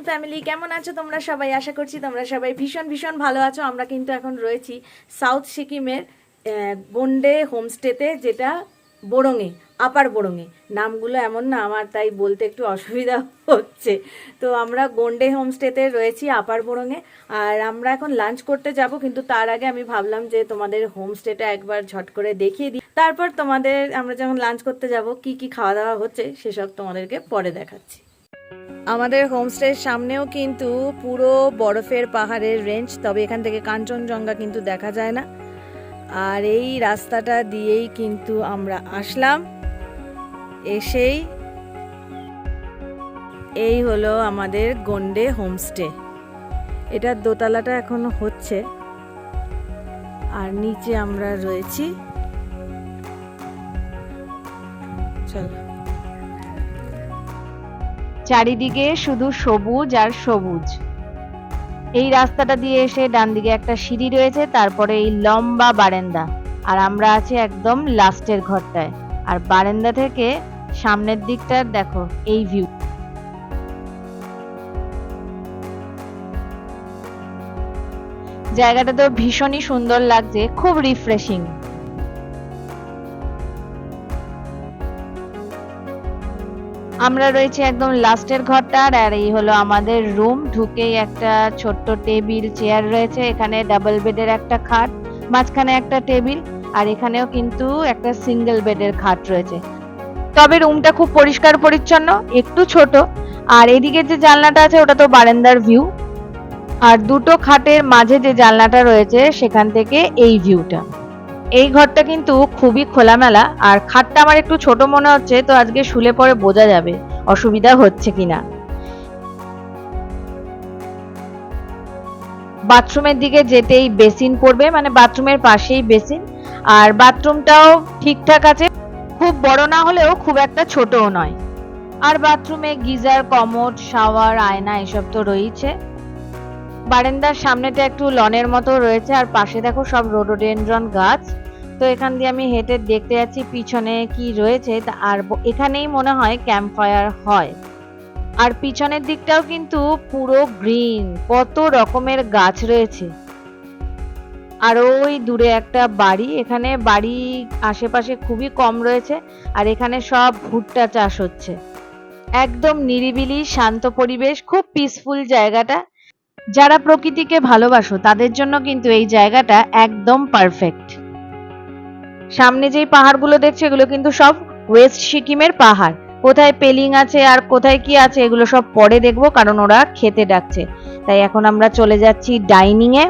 Family, কেমন আছো তোমরা সবাই? আশা করছি তোমরা সবাই ভীষণ ভীষণ ভালো আছো। আমরা কিন্তু এখন রয়েছি সাউথ সিকিমের গন্ডে হোমস্টেতে, যেটা বোরোংয়ে, আপার বোরোংয়ে। নামগুলো এমন না আমার, তাই বলতে একটু অসুবিধা হচ্ছে। তো আমরা গন্ডে হোমস্টেতে রয়েছি আপার বোরোংয়ে, আর আমরা এখন লাঞ্চ করতে যাব। কিন্তু তার আগে আমি ভাবলাম যে তোমাদের হোমস্টেটা একবার ঝট করে দেখিয়ে দিই, তারপর তোমাদের আমরা যখন লাঞ্চ করতে যাব কি কি খাওয়া দাওয়া হচ্ছে সেসব তোমাদেরকে পরে দেখাচ্ছি। আমাদের হোমস্টের সামনেও কিন্তু পুরো বরফের পাহাড়ের রেঞ্জ, তবে এখান থেকে কাঞ্চনজঙ্ঘা কিন্তু দেখা যায় না। আর এই রাস্তাটা দিয়েই কিন্তু আমরা আসলাম। এসেই এই হলো আমাদের গন্ডে হোমস্টে। এটার দোতলাটা এখনো হচ্ছে, আর নিচে আমরা রয়েছি। চলো, চারিদিকে শুধু সবুজ আর সবুজ। এই রাস্তাটা দিয়ে এসে ডান দিকে একটা সিঁড়ি রয়েছে, তারপরে এই লম্বা বারান্দা, আর আমরা আছি একদম লাস্টের ঘরটায়। আর বারান্দা থেকে সামনের দিকটার দেখো এই ভিউ। জায়গাটা তো ভীষণই সুন্দর লাগছে, খুব রিফ্রেশিং। আমরা রয়েছে একদম লাস্টের ঘরটার, আর এই হলো আমাদের রুম। ঢুকেই একটা ছোট্ট টেবিল চেয়ার রয়েছে, এখানে ডাবল বেডের একটা খাট, মাঝখানে একটা টেবিল, আর এখানেও কিন্তু একটা সিঙ্গেল বেডের খাট রয়েছে। তবে রুমটা খুব পরিষ্কার পরিচ্ছন্ন, একটু ছোট। আর এদিকে যে জানলাটা আছে ওটা তো বারান্দার ভিউ, আর দুটো খাটের মাঝে যে জানলাটা রয়েছে সেখান থেকে এই ভিউটা। এই ঘরটা কিন্তু খুবই খোলামেলা, আর খাটটা আমার একটু ছোট মনে হচ্ছে, তো আজকে শুলে পরে বোঝা যাবে অসুবিধা হচ্ছে কিনা। বাথরুমের দিকে যেতেই বেসিন পড়বে, মানে বাথরুমের পাশেই বেসিন, আর বাথরুমটাও ঠিকঠাক আছে, খুব বড় না হলেও খুব একটা ছোটও নয়। আর বাথরুমে গিজার, কমোড, শাওয়ার, আয়না এসব তো রয়েছে। বারান্দার সামনেটা একটু লনের মতো রয়েছে, আর পাশে দেখো সব রোডোডেনড্রন গাছ। তো এখান দিয়ে আমি হেঁটে দেখতে যাচ্ছি পিছনে কি রয়েছে। আর এখানেই মনে হয় ক্যাম্প ফায়ার হয়। আর পিছনের দিকটাও কিন্তু পুরো গ্রিন, কত রকমের গাছ রয়েছে। আর ওই দূরে একটা বাড়ি, এখানে বাড়ি আশেপাশে খুবই কম রয়েছে, আর এখানে সব ভুট্টা চাষ হচ্ছে। একদম নিরিবিলি শান্ত পরিবেশ, খুব পিসফুল জায়গাটা। যারা প্রকৃতিকে ভালোবাসো তাদের জন্য কিন্তু এই জায়গাটা একদম পারফেক্ট। সামনে যেই পাহাড়গুলো দেখছো এগুলো কিন্তু সব ওয়েস্ট সিকিমের পাহাড়। কোথায় পেলিং আছে আর কোথায় কি আছে এগুলো সব পরে দেখবো, কারণ ওরা খেতে ডাকছে। তাই এখন আমরা চলে যাচ্ছি ডাইনিং এ।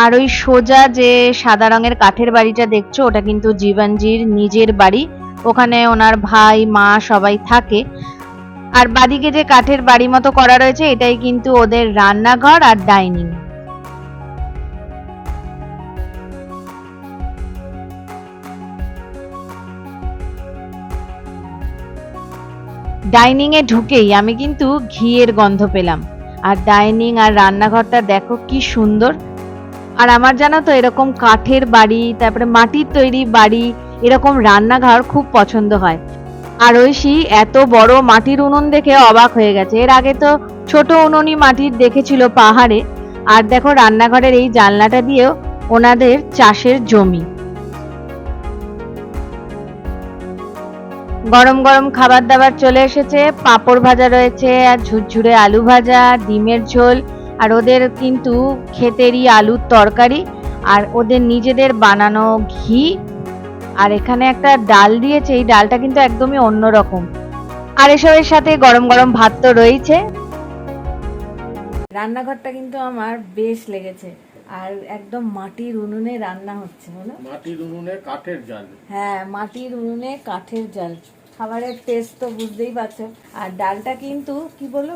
আর ওই সোজা যে সাদা রঙের কাঠের বাড়িটা দেখছো ওটা কিন্তু জীবনজির নিজের বাড়ি, ওখানে ওনার ভাই মা সবাই থাকে। আর বাদিকে যে কাঠের বাড়ি মতো করা রয়েছে এটাই কিন্তু ওদের রান্নাঘর আর ডাইনিং। ডাইনিং এ ঢুকেই আমি কিন্তু ঘিয়ের গন্ধ পেলাম। আর ডাইনিং আর রান্নাঘরটা দেখো কি সুন্দর। আর আমার জানো তো এরকম কাঠের বাড়ি, তারপরে মাটির তৈরি বাড়ি, এরকম রান্নাঘর খুব পছন্দ হয়। আর ঐশী এত বড় মাটির উনুন দেখে অবাক হয়ে গেছে। এর আগে তো ছোট উনুনই মাটির দেখেছিল পাহাড়ে। আর দেখো রান্নাঘরের এই জানলাটা দিয়েও ওনাদের চাষের জমি। গরম গরম খাবার দাবার চলে এসেছে, পাঁপড় ভাজা রয়েছে, আর ঝুরঝুরে আলু ভাজা, ডিমের ঝোল, আর ওদের কিন্তু ক্ষেতেরই আলুর তরকারি আর ওদের নিজেদের বানানো ঘি, আর এখানে একটা ডাল দিয়েছে, এই ডালটা কিন্তু একদমই অন্যরকম। আর এসবের সাথে গরম গরম ভাত তো রয়েছে। রান্নাঘরটা কিন্তু আমার বেশ লেগেছে, আর একদম মাটির উনুনে রান্না হচ্ছে, বলো? মাটির উনুনে কাঠের জাল। হ্যাঁ, মাটির উনুনে কাঠের জাল। খাবারের টেস্ট তো বুঝতেই পারছো। আর ডালটা কিন্তু কি বললো,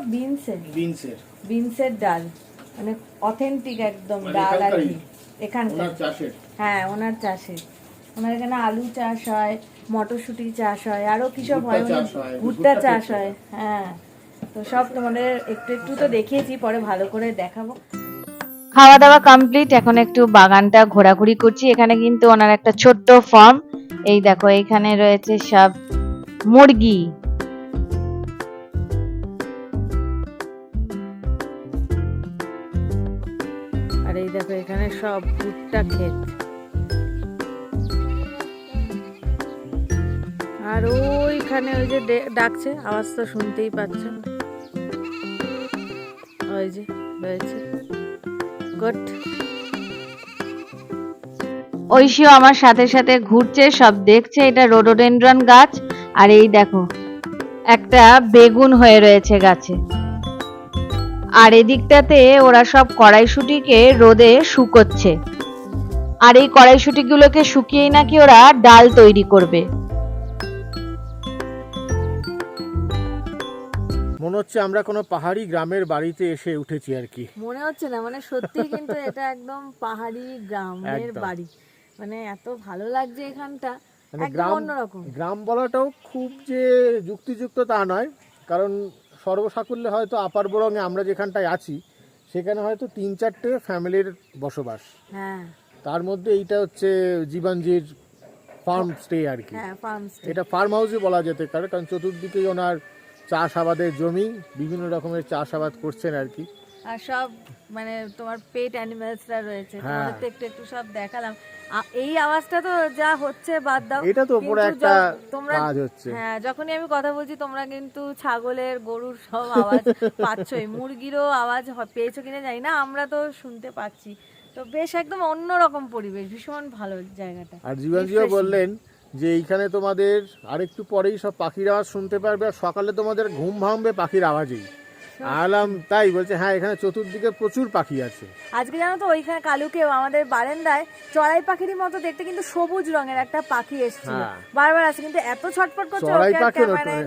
বিনসের ডাল, মানে অথেন্টিক একদম ডাল আর কি এখানকার। হ্যাঁ, ওনার চাষের। ওনার এখানে আলু চাষ হয়, মটরশুঁটি চাষ হয়, আরো কিসব হয়, ভুট্টা চাষ হয়। হ্যাঁ, তো সব তোমাদের একটু একটু তো দেখিয়েছি, পরে ভালো করে দেখাবো। খাওয়া দাওয়া কমপ্লিট, এখন একটু বাগানটা ঘোরাঘুরি করছি। এখানে কিন্তু ওনার একটা ছোট্ট ফার্ম, এই দেখো এখানে রয়েছে সব মুরগি। আর এই দেখো এখানে সব ভুট্টা ক্ষেত। আর ওইখানে ওই যে ডাকছে, আওয়াজ তো শুনতেই পাচ্ছ, ওই যে রয়েছে গুড। ঐশীও আমার সাথে সাথে ঘুরছে, সব দেখছে। এটা রোডোডেনড্রন গাছ, আর এই দেখো একটা বেগুন হয়ে রয়েছে গাছে। আর এদিকটাতে ওরা সব কড়াইশুঁটিকে রোদে শুকোচ্ছে, আর এই কড়াইশুঁটিগুলোকে শুকিয়েই নাকি ওরা ডাল তৈরি করবে। মনে হচ্ছে আমরা কোনো পাহাড়ি গ্রামের বাড়িতে এসে উঠেছি আর কি। মনে হচ্ছে না, মানে সত্যি কিন্তু এটা একদম পাহাড়ি গ্রামের বাড়ি, মানে এত ভালো লাগছে এখানটা, একদম অন্যরকম। গ্রাম বলাটাও খুব যে যুক্তিযুক্ত তা নয়, কারণ সর্বসাকুল্যে হয়তো আপার বরঙে আমরা যেখানটায় আছি সেখানে হয়তো 3-4টে ফ্যামিলির বসবাস। হ্যাঁ, তার মধ্যে এইটা হচ্ছে জীবানজির ফার্ম স্টে আর কি। হ্যাঁ, ফার্ম স্টে, এটা ফার্ম হাউসই বলা যেতে পারে, কারণ চতুর্দিকেই ওনার চাষাবাদের জমি, বিভিন্ন রকমের চাষাবাদ করছেন আর কি। আর সব মানে তোমার পেট অ্যানিমালসরা রয়েছে, তোমাদের তো একটু একটু সব দেখালাম। এই আওয়াজটা তো যা হচ্ছে বাদ দাও, এটা তো পুরো একটা কাজ হচ্ছে। হ্যাঁ, যখনই আমি কথা বলছি তোমরা কিন্তু ছাগলের, গরুর সব আওয়াজ পাচ্ছই, মুরগিরও আওয়াজ পেয়েছো কিনা জানি না, আমরা তো শুনতে পাচ্ছি। তো বেশ একদম অন্যরকম পরিবেশ, ভীষণ ভালো জায়গাটা। আর জীবনজিও বললেন যে এইখানে তোমাদের আরেকটু পরেই সব পাখির আওয়াজ শুনতে পারবে, আর সকালে তোমাদের ঘুম ভাঙবে পাখির আওয়াজেই। আলাম তাই বলছে, হ্যাঁ এখানে চতুর্দিকে প্রচুর পাখি আছে। আজকে জানো তো ওইখানে কালুকেও আমাদের বারান্দায় চড়াই পাখির মতো দেখতে কিন্তু সবুজ রঙের একটা পাখি এসেছিল, বারবার আসে, কিন্তু এত ছটফট করছে, চড়াই পাখি,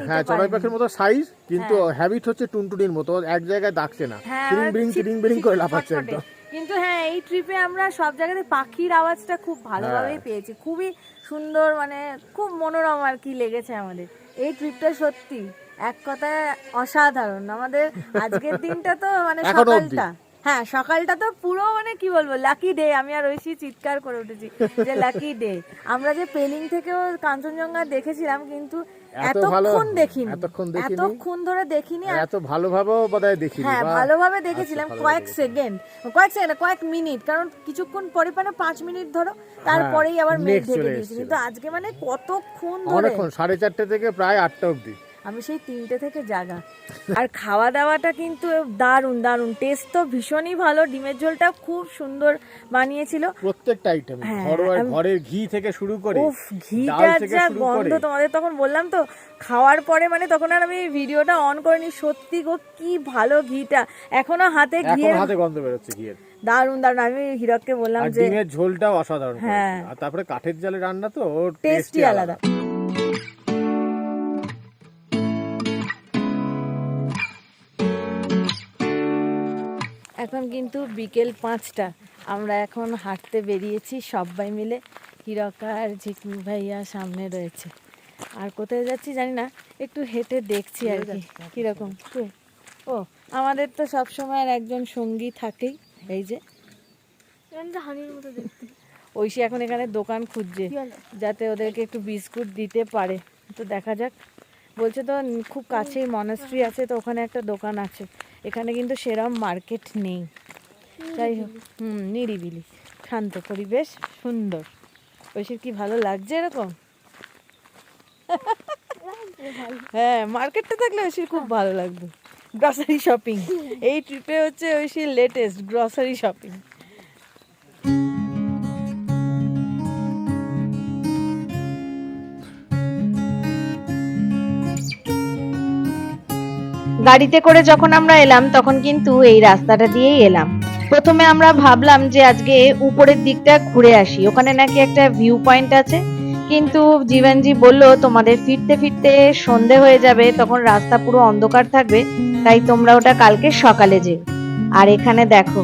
হ্যাঁ চড়াই পাখির মতো সাইজ, কিন্তু হ্যাবিট হচ্ছে টুনটুনির মতো, এক জায়গায় ডাকছে না, কিরিং বিরিং করে লাফাচ্ছে একদম। কিন্তু হ্যাঁ, এই ট্রিপে আমরা সব জায়গাতে পাখির আওয়াজটা খুব ভালোভাবেই পেয়েছি, খুবই সুন্দর, মানে খুব মনোরম আর কি লেগেছে আমাদের এই ট্রিপটা। সত্যি এক কথায় অসাধারণ আমাদের আজকের দিনটা তো, মানে সকালটা, হ্যাঁ সকালটা তো পুরো মানে কি বলবো, লাকি ডে। আমি আর ঐশী চিৎকার করে উঠেছি যে লাকি ডে। আমরা যে পেলিং থেকেও কাঞ্চনজঙ্ঘা দেখেছিলাম, কিন্তু এতক্ষণ ধরে দেখিনি, এত ভালোভাবেও বোধহয় দেখিনি। হ্যাঁ, ভালোভাবে দেখেছিলাম কয়েক মিনিট, কারণ কিছুক্ষণ পরে 5 মিনিট ধরো, তারপরেই আবার মেঘ ঢেকে দিয়েছে। কিন্তু আজকে মানে কতক্ষণ ধরে, 4:30 থেকে প্রায় 8টা অবধি আমি সেই 3টে থেকে জাগা। আর খাওয়া দাওয়াটা কিন্তু দারুণ দারুণ, টেস্ট তো ভীষণই ভালো। ডিমের ঝোলটা খুব সুন্দর বানিয়েছিল, প্রত্যেকটা আইটেম ঘরের ঘি থেকে শুরু করে, উফ ঘিটার যা গন্ধ, তোমাদের তখন বললাম তো খাওয়ার পরে, মানে তখন আর আমি ভিডিওটা অন করিনি, সত্যি গো কি ভালো ঘিটা, এখনো হাতে গন্ধ বেরোচ্ছে ঘিয়ের, দারুণ দারুণ। আমি হিরককে বললাম যে ডিমের ঝোলটাও অসাধারণ, হ্যাঁ, আর তারপরে কাঠের জালে রান্না তো টেস্টই আলাদা। এখন কিন্তু বিকেল 5টা, আমরা এখন হাঁটতে বেরিয়েছি সবাই মিলে। হিরক আর ঝিকমি ভাইয়া সামনে রয়েছে, আর কোথায় যাচ্ছি জানি না, একটু হেঁটে দেখছি আর কি কিরকম। ও, আমাদের তো সবসময় একজন সঙ্গী থাকেই, এই যে ঐশী এখন এখানে দোকান খুঁজছে যাতে ওদেরকে একটু বিস্কুট দিতে পারে। তো দেখা যাক, বলছে তো খুব কাছেই মনাস্ট্রি আছে, তো ওখানে একটা দোকান আছে। এখানে কিন্তু সেরকম মার্কেট নেই, যাই হোক নিরিবিলি শান্ত পরিবেশ, সুন্দর। ঐশীর কি ভালো লাগছে এরকম? হ্যাঁ, মার্কেটটা থাকলে ঐশীর খুব ভালো লাগবে। Grocery shopping. এই ট্রিপে হচ্ছে ওই সেই লেটেস্ট গ্রসারি শপিং। গাড়িতে করে যখন আমরা এলাম তখন কিন্তু এই রাস্তাটা দিয়েই এলাম। প্রথমে আমরা ভাবলাম যে আজকে উপরের দিকটা ঘুরে আসি, ওখানে নাকি একটা ভিউ পয়েন্ট আছে, কিন্তু জীবনজি বলল তোমাদের ফিরতে ফিরতে সন্ধে হয়ে যাবে, তখন রাস্তা পুরো অন্ধকার থাকবে, তাই তোমরা ওটা কালকে সকালে যেও। আর এখানে দেখো,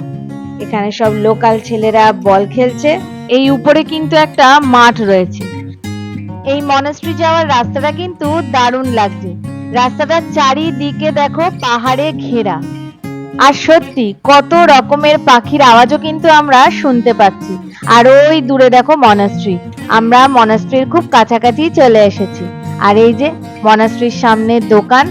এখানে সব লোকাল ছেলেরা বল খেলছে। এই উপরে কিন্তু একটা মাঠ রয়েছে। এই মনাস্ট্রি যাওয়ার রাস্তাটা কিন্তু দারুণ লাগছে। রাস্তাটার চারিদিকে দেখো পাহাড়ে ঘেরা, আর সত্যি কত রকমের পাখির আওয়াজও কিন্তু আমরা শুনতে পাচ্ছি। আর ওই দূরে দেখো মনাস্ট্রি, আমরা মনাস্ট্রির খুব কাছাকাছি চলে এসেছি। আর এই যে মনাস্ট্রির সামনে দোকান,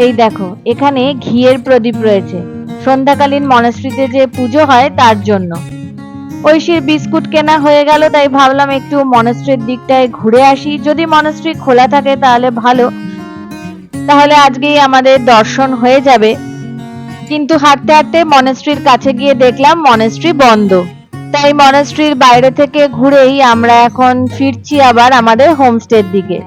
এই দেখো এখানে ঘিয়ের প্রদীপ রয়েছে, সন্ধ্যাকালীন মনাস্ট্রিতে যে পুজো হয় তার জন্য। ঐশীর বিস্কুট কেনা হয়ে গেল, তাই ভাবলাম একটু মনাস্ট্রির দিকটায় ঘুরে আসি, যদি মনাস্ট্রি খোলা থাকে তাহলে ভালো, তাহলে আজকেই আমাদের দর্শন হয়ে যাবে। কিন্তু হাঁটতে হাঁটতে মনাস্ট্রির কাছে গিয়ে দেখলাম মনাস্ট্রি বন্ধ, তাই মনাস্ট্রির বাইরে থেকে ঘুরেই আমরা এখন ফিরছি আবার আমাদের হোমস্টের দিকে।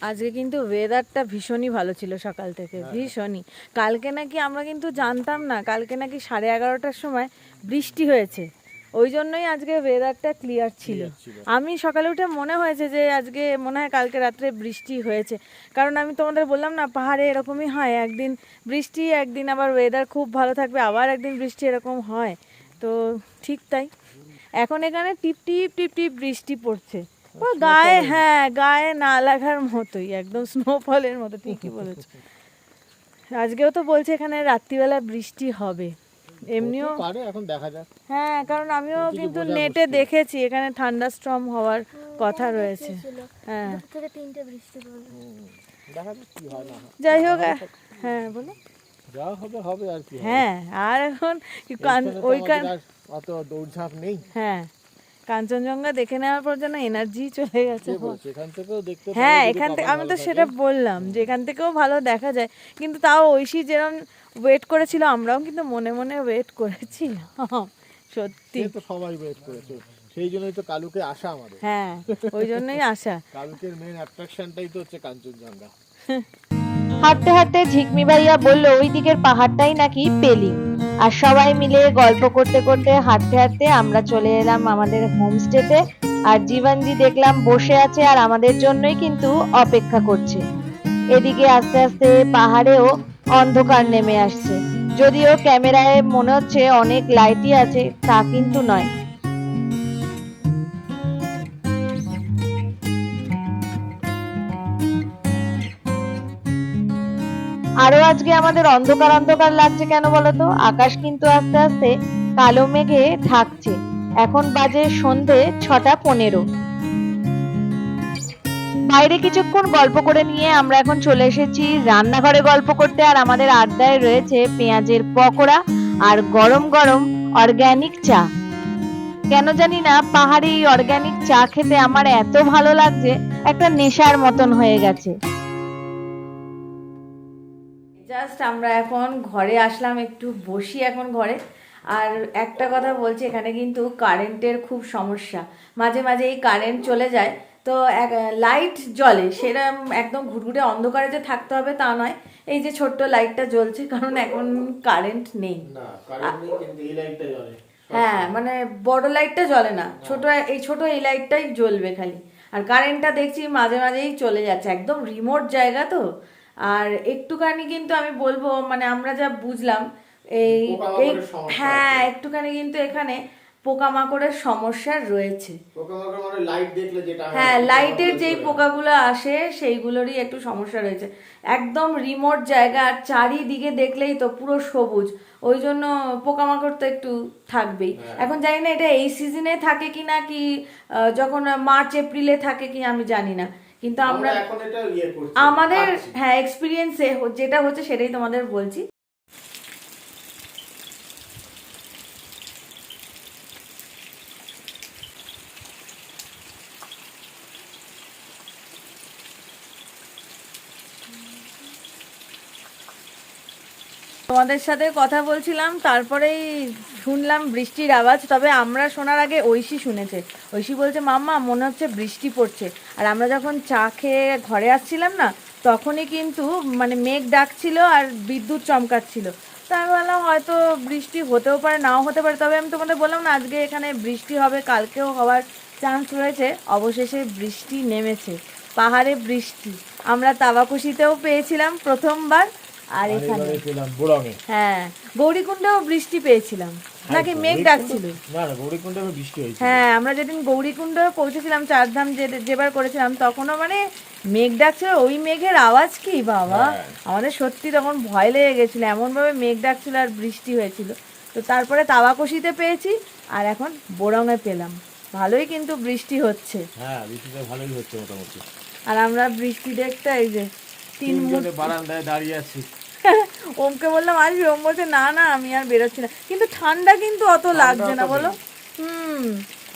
আজকে কিন্তু ওয়েদারটা ভীষণই ভালো ছিল সকাল থেকে, ভীষণই। কালকে নাকি আমরা কিন্তু জানতাম না, কালকে নাকি 11:30টার সময় বৃষ্টি হয়েছে, ওই জন্যই আজকে ওয়েদারটা ক্লিয়ার ছিল। আমি সকালে উঠে মনে হয়েছে যে আজকে মনে হয় কালকে রাত্রে বৃষ্টি হয়েছে, কারণ আমি তোমাদের বললাম না পাহাড়ে এরকমই হয়, একদিন বৃষ্টি একদিন আবার ওয়েদার খুব ভালো থাকবে, আবার একদিন বৃষ্টি, এরকম হয়। তো ঠিক তাই, এখন এখানে টিপ টিপ টিপ টিপ বৃষ্টি পড়ছে, ও গায়ে, হ্যাঁ গায়ে না লাগার মতোই, একদম স্নোফলের মতো, ঠিকই বলেছো। আজকেও তো বলছে এখানে রাত্রিবেলা বৃষ্টি হবে, এমনিও এখন দেখা যাক। হ্যাঁ, কারণ আমিও কিন্তু নেটে দেখেছি এখানে ঠান্ডা স্টর্ম হওয়ার কথা রয়েছে। হ্যাঁ, যাই হোক, হ্যাঁ বলো। যা হবে হবে আর কি। হ্যাঁ, আর এখন ওইখান অত দৌড়ঝাঁপ নেই। হ্যাঁ, কাঞ্চনজঙ্ঘা দেখে নেওয়ার পর যেন এনার্জি চলে গেছে। এখান থেকেও দেখতে, হ্যাঁ এখান থেকে, আমি তো সেটা বললাম যে এখান থেকেও ভালো দেখা যায়, কিন্তু তাও ঐশী যেরকম ওয়েট করেছিল আমরাও কিন্তু মনে মনে ওয়েট করেছি, সত্যি তো সবাই ওয়েট করেছে, সেই জন্যই তো কালুকে আসা আমাদের। হ্যাঁ, ওই জন্যই আসা। কালুকের মেইন অ্যাট্রাকশনটাই তো হচ্ছে কাঞ্চনজঙ্ঘা। হাঁটতে হাঁটতে ঝিকমি ভাইয়া বললো ওই দিকের পাহাড়টাই নাকি পেলিং, আর সবাই মিলে গল্প করতে করতে হাঁটতে হাঁটতে আমরা চলে এলাম আমাদের হোমস্টেতে। আর জীবনজি দেখলাম বসে আছে আর আমাদের জন্যই কিন্তু অপেক্ষা করছে। এদিকে আস্তে আস্তে পাহাড়েও অন্ধকার নেমে আসছে, যদিও ক্যামেরায় মনে হচ্ছে অনেক লাইটই আছে, তা কিন্তু নয়। আরো আজকে আমাদের অন্ধকার অন্ধকার লাগছে কেন বলতো, আকাশ কিন্তু আস্তে আস্তে কালো মেঘে ঢাকছে। এখন বাজে সন্ধে 6:15। বাইরে কিছুক্ষণ গল্প করে নিয়ে আমরা এখন চলে এসেছি রান্নাঘরে গল্প করতে, আর আমাদের আড্ডায় রয়েছে পেঁয়াজের পকোড়া আর গরম গরম অর্গানিক চা। কেন জানি না পাহাড়ি অর্গানিক চা খেতে আমার এত ভালো লাগছে, একটা নেশার মতন হয়ে গেছে। জাস্ট আমরা এখন ঘরে আসলাম, একটু বসি এখন ঘরে। আর একটা কথা বলছি, এখানে কিন্তু কারেন্টের খুব সমস্যা, মাঝে মাঝে এই কারেন্ট চলে যায়, তো লাইট জ্বলে, সেরকম একদম ঘুটঘুটে অন্ধকারে যে থাকতে হবে তা নয়, এই যে ছোট্ট লাইটটা জ্বলছে, কারণ এখন কারেন্ট নেই। হ্যাঁ, মানে বড় লাইটটা জ্বলে না, ছোট এই লাইটটাই জ্বলবে খালি। আর কারেন্টটা দেখছি মাঝে মাঝেই চলে যাচ্ছে, একদম রিমোট জায়গা তো। আর একটুখানি কিন্তু আমি বলবো, মানে আমরা যা বুঝলাম এই এই হ্যাঁ, একটুখানি কিন্তু এখানে পোকামাকড়ের সমস্যা রয়েছে। হ্যাঁ, লাইটের যেই পোকাগুলো আসে সেইগুলোরই একটু সমস্যা রয়েছে, একদম রিমোট জায়গা, আর চারিদিকে দেখলেই তো পুরো সবুজ, ওই জন্য পোকামাকড় তো একটু থাকবেই। এখন জানি না এটা এই সিজনে থাকে কি না, কি যখন মার্চ এপ্রিলে থাকে কি আমি জানি না, কিন্তু আমরা আমাদের হ্যাঁ এক্সপিরিয়েন্সে যেটা হচ্ছে সেটাই তোমাদের বলছি। তোমাদের সাথে কথা বলছিলাম, তারপরেই শুনলাম বৃষ্টির আওয়াজ। তবে আমরা শোনার আগে ঐশী শুনেছে। ঐশী বলছে মাম্মা মনে হচ্ছে বৃষ্টি পড়ছে। আর আমরা যখন চা খেয়ে ঘরে আসছিলাম না, তখনই কিন্তু মানে মেঘ ডাকছিল আর বিদ্যুৎ চমকাচ্ছিল। তো আমি বললাম হয়তো বৃষ্টি হতেও পারে, নাও হতে পারে। তবে আমি তোমাদের বললাম না আজকে এখানে বৃষ্টি হবে, কালকেও হওয়ার চান্স রয়েছে। অবশেষে বৃষ্টি নেমেছে, পাহাড়ে বৃষ্টি। আমরা তাবাকুশিতেও পেয়েছিলাম প্রথমবার, আর এখানে পেলাম বোরঙে। হ্যাঁ, গৌরীকুণ্ডেও বৃষ্টি পেয়েছিলাম, নাকি মেঘ ডাকছিল? না না, গৌরীকুণ্ডে বৃষ্টি হয়েছে। হ্যাঁ, আমরা যেদিন গৌরীকুণ্ড পৌঁছেছিলাম, চারধাম যেবার করেছিলাম, তখনও মানে মেঘ ডাকছিল। ওই মেঘের আওয়াজ কি বাবা, আমাদের সত্যি তখন ভয় লেগে গেছিল, এমনভাবে মেঘ ডাকছিল আর বৃষ্টি হয়েছিল। তো তারপরে তাবাকুশিতে পেয়েছি, আর এখন বোরঙে পেলাম। ভালোই কিন্তু বৃষ্টি হচ্ছে। হ্যাঁ, বৃষ্টিটা ভালোই হচ্ছে মোটামুটি। আর আমরা বৃষ্টি দেখতে এই যে তিনজনে বারান্দায় দাঁড়িয়ে আছি। ওমকে বললাম আসবি, ওম বলছে না না আমি আর বেরোচ্ছি না। কিন্তু ঠান্ডা কিন্তু অত লাগছে না বলো।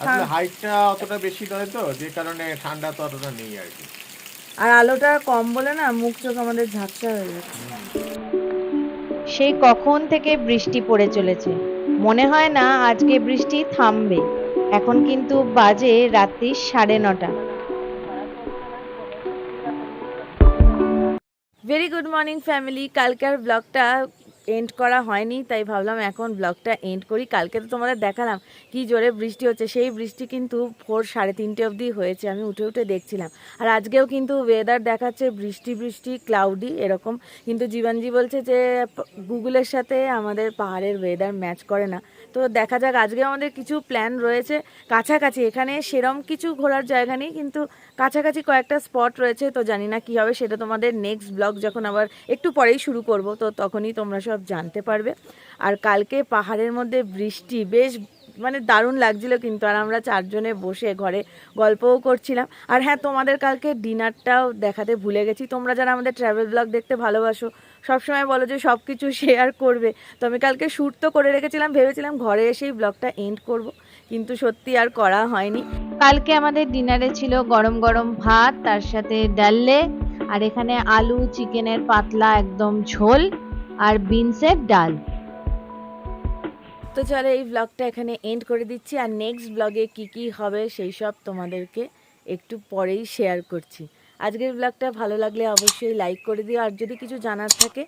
আসলে হাইটটা অতটা বেশি নয় তো, যে কারণে ঠান্ডা তো অতটা নেই আর কি। আর আলোটা কম বলে না মুখ চোখ আমাদের ঝাপসা হয়ে যাচ্ছে। সেই কখন থেকে বৃষ্টি পড়ে চলেছে, মনে হয় না আজকে বৃষ্টি থামবে। এখন কিন্তু বাজে রাত্রি 9:30। Very good morning family. কালকের ব্লগটা এন্ড করা হয়নি, তাই ভাবলাম এখন ব্লগটা এন্ড করি। কালকে তো তোমাদের দেখালাম কি জোরে বৃষ্টি হচ্ছে, সেই বৃষ্টি কিন্তু 3:30 অবধি হয়েছে, আমি উঠে উঠে দেখছিলাম। আর আজকেও কিন্তু ওয়েদার দেখাচ্ছে বৃষ্টি বৃষ্টি ক্লাউডি এরকম। কিন্তু জীবানজি বলছে যে গুগলের সাথে আমাদের পাহাড়ের ওয়েদার ম্যাচ করে না। তো দেখা যাক, আজকে আমাদের কিছু প্ল্যান রয়েছে কাছাকাছি। এখানে সেরম কিছু ঘোরার জায়গা নেই, কিন্তু কাছাকাছি কয়েকটা স্পট রয়েছে। তো জানি না কী হবে, সেটা তোমাদের নেক্সট ব্লগ যখন আবার একটু পরেই শুরু করব, তো তখনই তোমরা সব জানতে পারবে। আর কালকে পাহাড়ের মধ্যে বৃষ্টি বেশ মানে দারুণ লাগছিল কিন্তু। আর আমরা চারজনে বসে ঘরে গল্পও করছিলাম। আর হ্যাঁ, তোমাদের কালকে ডিনারটাও দেখাতে ভুলে গেছি। তোমরা যারা আমাদের ট্রাভেল ব্লগ দেখতে ভালোবাসো, সবসময় বলো যে সব কিছু শেয়ার করবে। তো আমি কালকে শ্যুট তো করে রেখেছিলাম, ভেবেছিলাম ঘরে এসেই ব্লগটা এন্ড করব, কিন্তু সত্যি আর করা হয়নি। কালকে আমাদের ডিনারে ছিল গরম গরম ভাত, তার সাথে ডাললে, আর এখানে আলু চিকেনের পাতলা একদম ঝোল, আর বিনসের ডাল। তো চলো এই ব্লগটা এখানে এন্ড করে দিচ্ছি। আর নেক্সট ব্লগে কি কি হবে সেই সব তোমাদেরকে একটু পরেই শেয়ার করছি। আজকের ব্লগটা ভালো লাগলে অবশ্যই লাইক করে দিও। আর যদি কিছু জানার থাকে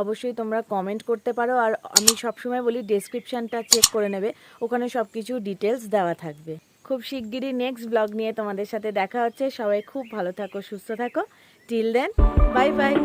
অবশ্যই তোমরা কমেন্ট করতে পারো। আর আমি সবসময় বলি ডেসক্রিপশানটা চেক করে নেবে, ওখানে সব কিছু ডিটেলস দেওয়া থাকবে। খুব শিগগিরই নেক্সট ব্লগ নিয়ে তোমাদের সাথে দেখা হচ্ছে। সবাই খুব ভালো থাকো, সুস্থ থাকো। Till then, bye by.